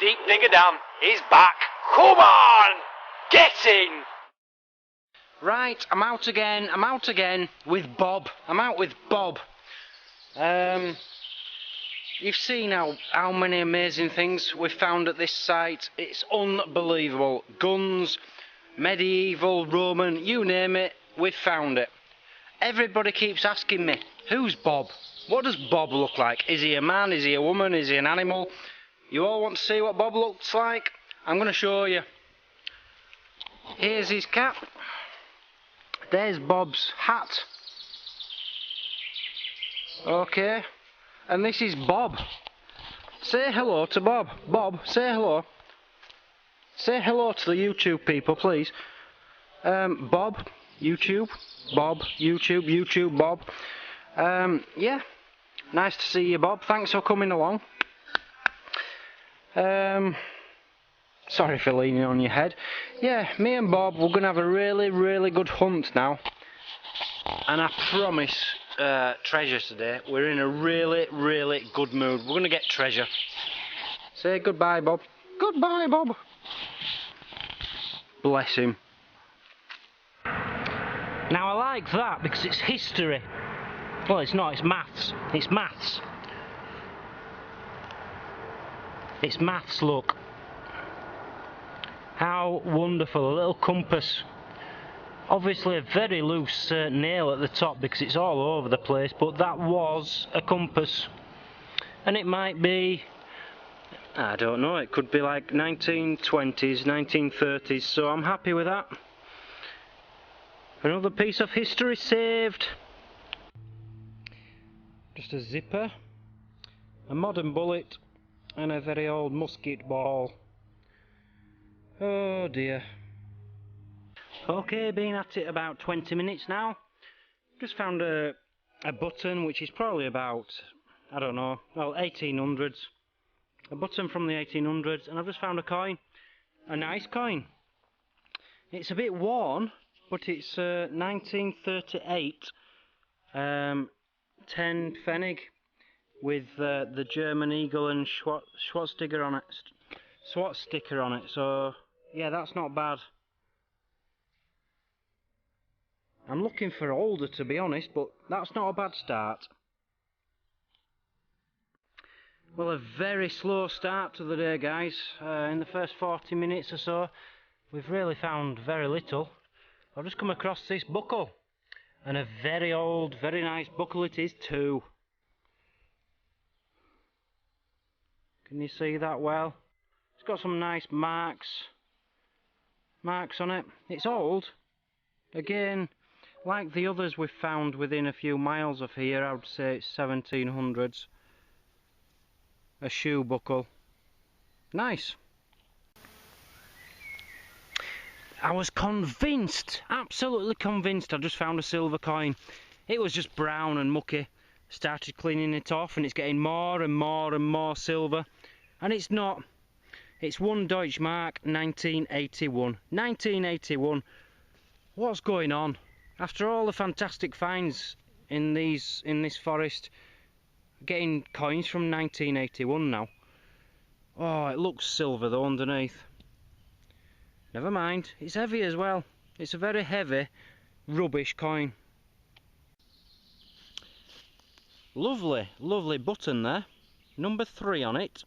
Deep Digger Dan is back. Come on! Get in! Right, I'm out again with Bob. I'm out with Bob. You've seen how many amazing things we've found at this site. It's unbelievable. Guns, medieval, Roman, you name it, we've found it. Everybody keeps asking me, who's Bob? What does Bob look like? Is he a man? Is he a woman? Is he an animal? You all want to see what Bob looks like? I'm going to show you. Here's his cap. There's Bob's hat. Okay. And this is Bob. Say hello to Bob. Bob, say hello. Say hello to the YouTube people, please. Bob, YouTube. Bob, YouTube, YouTube, Bob. Yeah. Nice to see you, Bob. Thanks for coming along. Sorry for leaning on your head. Yeah, me and Bob, we're going to have a really, really good hunt now. And I promise treasure today. We're in a really, really good mood. We're going to get treasure. Say goodbye, Bob. Goodbye, Bob. Bless him. Now I like that because it's history. Well, it's not, it's maths. It's maths. It's maths, look. How wonderful, a little compass. Obviously a very loose nail at the top because it's all over the place, but that was a compass. And it might be, I don't know, it could be like 1920s, 1930s, so I'm happy with that. Another piece of history saved. Just a zipper, a modern bullet, and a very old musket ball. Oh dear. Okay, been at it about 20 minutes now. Just found a button which is probably about, I don't know, well, 1800s. A button from the 1800s, and I've just found a coin. A nice coin. It's a bit worn, but it's 1938 10 Pfennig with the German eagle and Schwarzsticker on it. Schwarzsticker on it, so yeah, that's not bad. I'm looking for older, to be honest, but that's not a bad start. Well, a very slow start to the day, guys. In the first 40 minutes or so, we've really found very little. I've just come across this buckle, and a very old, very nice buckle it is too. Can you see that well? It's got some nice marks on it. It's old. Again, like the others we've found within a few miles of here, I would say it's 1700s. A shoe buckle. Nice. I was convinced, absolutely convinced, I just found a silver coin. It was just brown and mucky. Started cleaning it off and it's getting more and more and more silver. And it's not. It's one Deutschmark 1981. 1981. What's going on? After all the fantastic finds in this forest, getting coins from 1981 now. Oh, it looks silver though underneath. Never mind, it's heavy as well. It's a very heavy, rubbish coin. Lovely, lovely button there. Number 3 on it.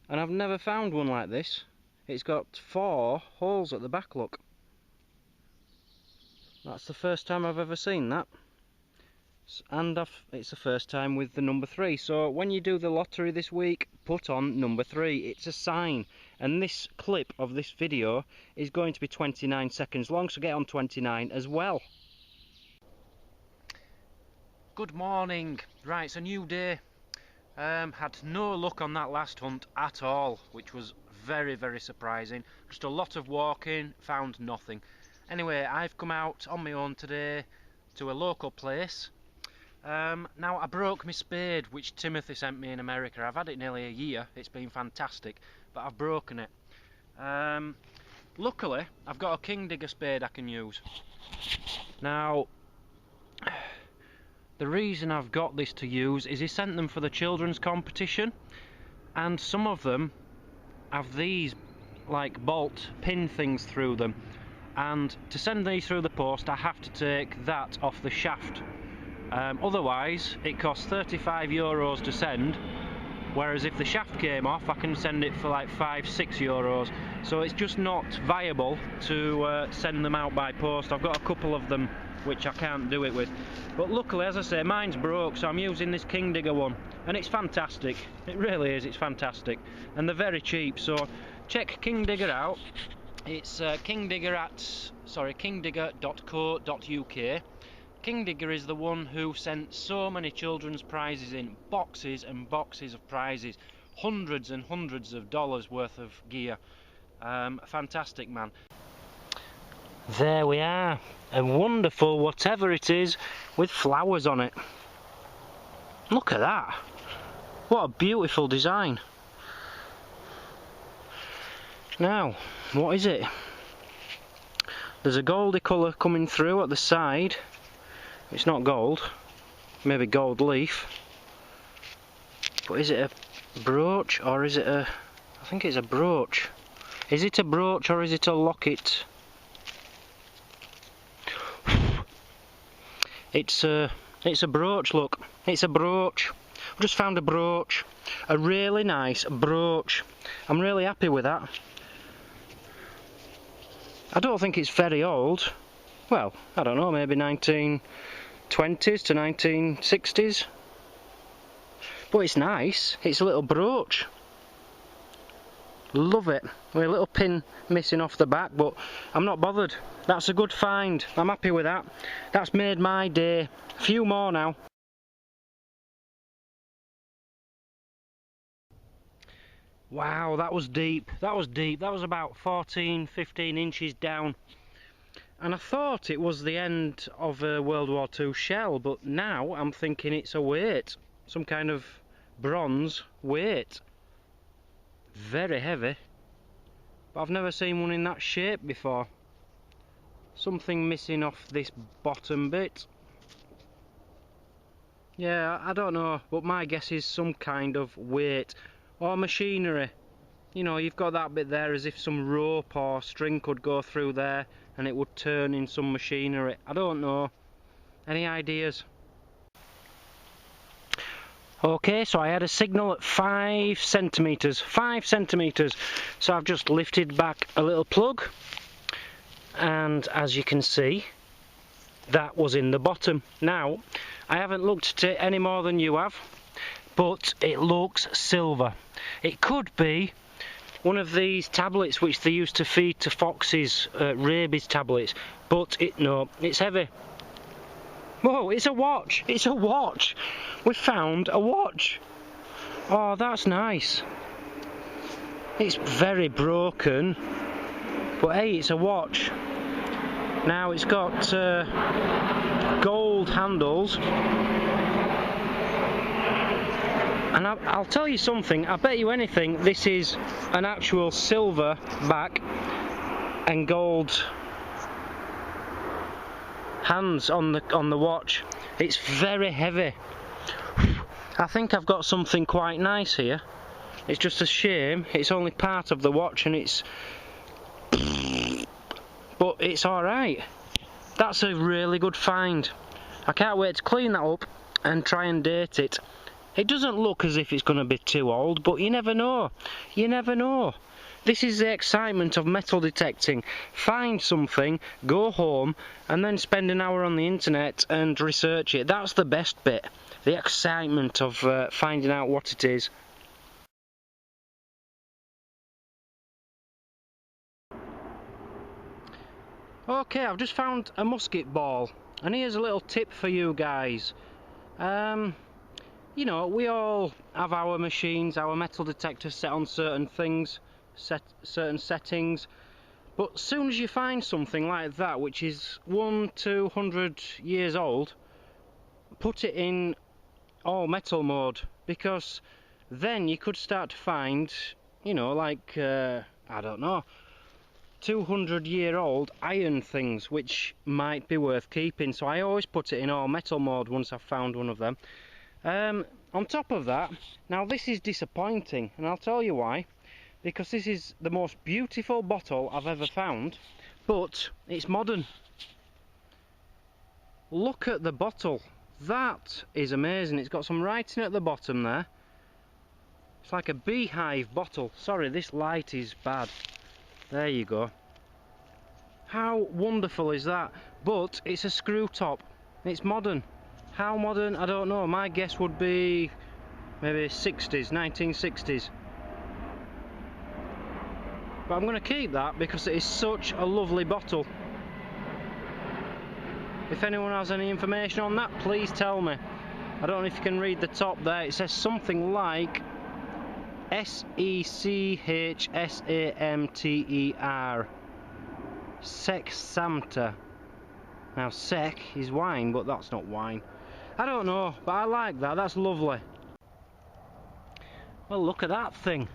And I've never found one like this. It's got 4 holes at the back, look. That's the first time I've ever seen that. And it's the first time with the number 3. So when you do the lottery this week, put on number 3. It's a sign. And this clip of this video is going to be 29 seconds long, so get on 29 as well. Good morning. Right, it's a new day. Had no luck on that last hunt at all, which was very, very surprising. Just a lot of walking, found nothing. Anyway, I've come out on my own today to a local place. Now, I broke my spade, which Timothy sent me in America. I've had it nearly a year. It's been fantastic, but I've broken it. Luckily, I've got a King Digger spade I can use. Now, the reason I've got this to use is he sent them for the children's competition, and some of them have these like bolt pin things through them, and to send these through the post I have to take that off the shaft. Otherwise it costs €35 to send, whereas if the shaft came off I can send it for like €5–6. So it's just not viable to send them out by post. I've got a couple of them which I can't do it with, but luckily, as I say, mine's broke, so I'm using this King Digger one, and it's fantastic. It really is, it's fantastic, and they're very cheap, so check King Digger out. It's kingdigger.co.uk. King Digger is the one who sent so many children's prizes in, boxes and boxes of prizes, hundreds and hundreds of dollars worth of gear. Fantastic man. There we are, a wonderful whatever it is with flowers on it. Look at that, what a beautiful design. Now, what is it? There's a goldy colour coming through at the side. It's not gold, maybe gold leaf. But is it a brooch or is it a... I think it's a brooch. Is it a brooch or is it a locket? It's a brooch, look. It's a brooch. I just found a brooch. A really nice brooch. I'm really happy with that. I don't think it's very old. Well, I don't know, maybe 1920s to 1960s. But it's nice. It's a little brooch. Love it. With a little pin missing off the back, but I'm not bothered. That's a good find. I'm happy with that. That's made my day. A few more now. Wow, that was deep. That was deep. That was about 14–15 inches down. And I thought it was the end of a World War II shell, but now I'm thinking it's a weight. Some kind of bronze weight. Very heavy. But I've never seen one in that shape before. Something missing off this bottom bit. Yeah, I don't know, but my guess is some kind of weight or machinery. You know, you've got that bit there as if some rope or string could go through there and it would turn in some machinery. I don't know. Any ideas? Okay, so I had a signal at 5 centimetres. 5 centimetres. So I've just lifted back a little plug, and as you can see, that was in the bottom. Now, I haven't looked at it any more than you have, but it looks silver. It could be one of these tablets which they used to feed to foxes, rabies tablets, but no, it's heavy. Whoa, it's a watch! It's a watch! We found a watch! Oh, that's nice. It's very broken, but hey, it's a watch. Now it's got gold handles. And I'll tell you something, I bet you anything this is an actual silver back and gold hands on the watch. It's very heavy. I think I've got something quite nice here. It's just a shame it's only part of the watch and it's... but it's alright. That's a really good find. I can't wait to clean that up and try and date it. It doesn't look as if it's going to be too old, but you never know. You never know. This is the excitement of metal detecting. Find something, go home, and then spend an hour on the internet and research it. That's the best bit. The excitement of finding out what it is. Okay, I've just found a musket ball, and here's a little tip for you guys. You know, we all have our machines, our metal detectors set on certain things, certain settings, but as soon as you find something like that which is 100–200 years old, put it in all metal mode, because then you could start to find, you know, like I don't know, 200-year-old iron things which might be worth keeping. So I always put it in all metal mode once I've found one of them. On top of that, now this is disappointing, and I'll tell you why. because this is the most beautiful bottle I've ever found, but it's modern. Look at the bottle. That is amazing. It's got some writing at the bottom there. It's like a beehive bottle. Sorry, this light is bad. There you go. How wonderful is that? But it's a screw top. It's modern. How modern? I don't know. My guess would be maybe 60s, 1960s. But I'm going to keep that because it is such a lovely bottle. If anyone has any information on that, please tell me. I don't know if you can read the top there. It says something like Sechamter. Sechamter. Now sec is wine, but that's not wine. I don't know, but I like that. That's lovely. Well, look at that thing.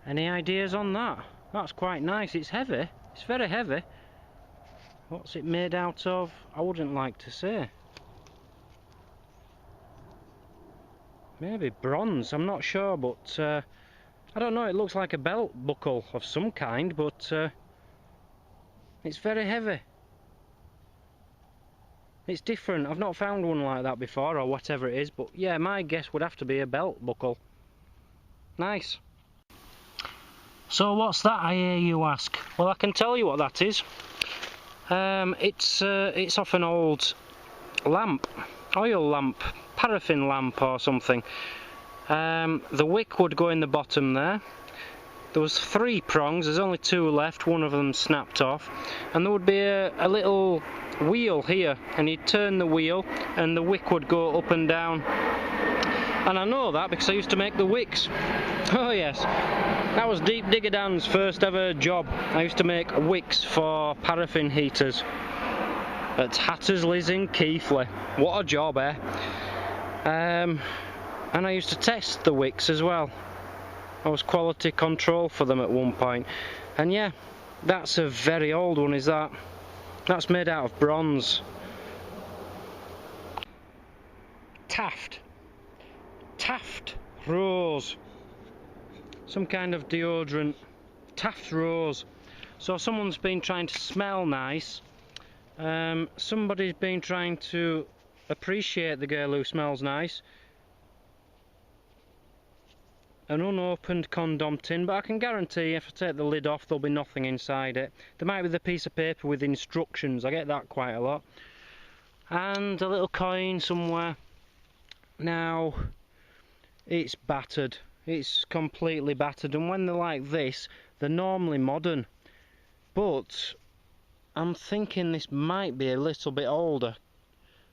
Any ideas on that? That's quite nice. It's heavy. It's very heavy. What's it made out of? I wouldn't like to say. Maybe bronze, I'm not sure, but I don't know, it looks like a belt buckle of some kind, but it's very heavy. It's different. I've not found one like that before, or whatever it is, but yeah, my guess would have to be a belt buckle. Nice. So what's that, I hear you ask? Well, I can tell you what that is. It's off an old lamp, oil lamp, paraffin lamp or something. The wick would go in the bottom there. There was 3 prongs, there's only 2 left, one of them snapped off, and there would be a little wheel here, and you'd turn the wheel and the wick would go up and down. And I know that because I used to make the wicks. Oh yes, that was Deep Digger Dan's first ever job. I used to make wicks for paraffin heaters at Hattersley's in Keighley. What a job, eh? And I used to test the wicks as well. I was quality control for them at one point. And yeah, that's a very old one, is that? That's made out of bronze. Taft. Taft Rose. Some kind of deodorant. Taft Rose. So someone's been trying to smell nice. Somebody's been trying to appreciate the girl who smells nice. An unopened condom tin, but I can guarantee if I take the lid off there'll be nothing inside it. There might be the piece of paper with instructions, I get that quite a lot. And a little coin somewhere. Now, it's battered. It's completely battered, and when they're like this, they're normally modern. But I'm thinking this might be a little bit older,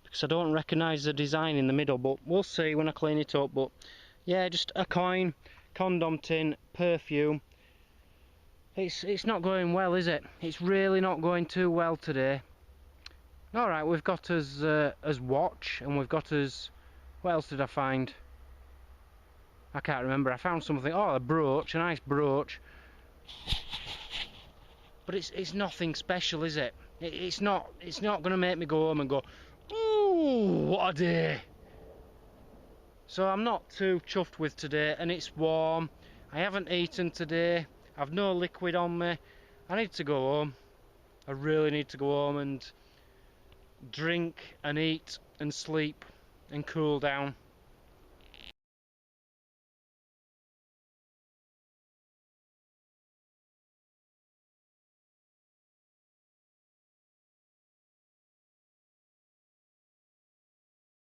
because I don't recognise the design in the middle, but we'll see when I clean it up. But yeah, just a coin, condom tin, perfume. It's not going well, is it? It's really not going too well today. Alright, we've got us watch, and we've got us... What else did I find? I can't remember. I found something. Oh, a brooch, a nice brooch. But it's nothing special, is it? It's not going to make me go home and go, ooh, what a day. So I'm not too chuffed with today, and it's warm. I haven't eaten today. I've no liquid on me. I need to go home. I really need to go home and drink and eat and sleep and cool down.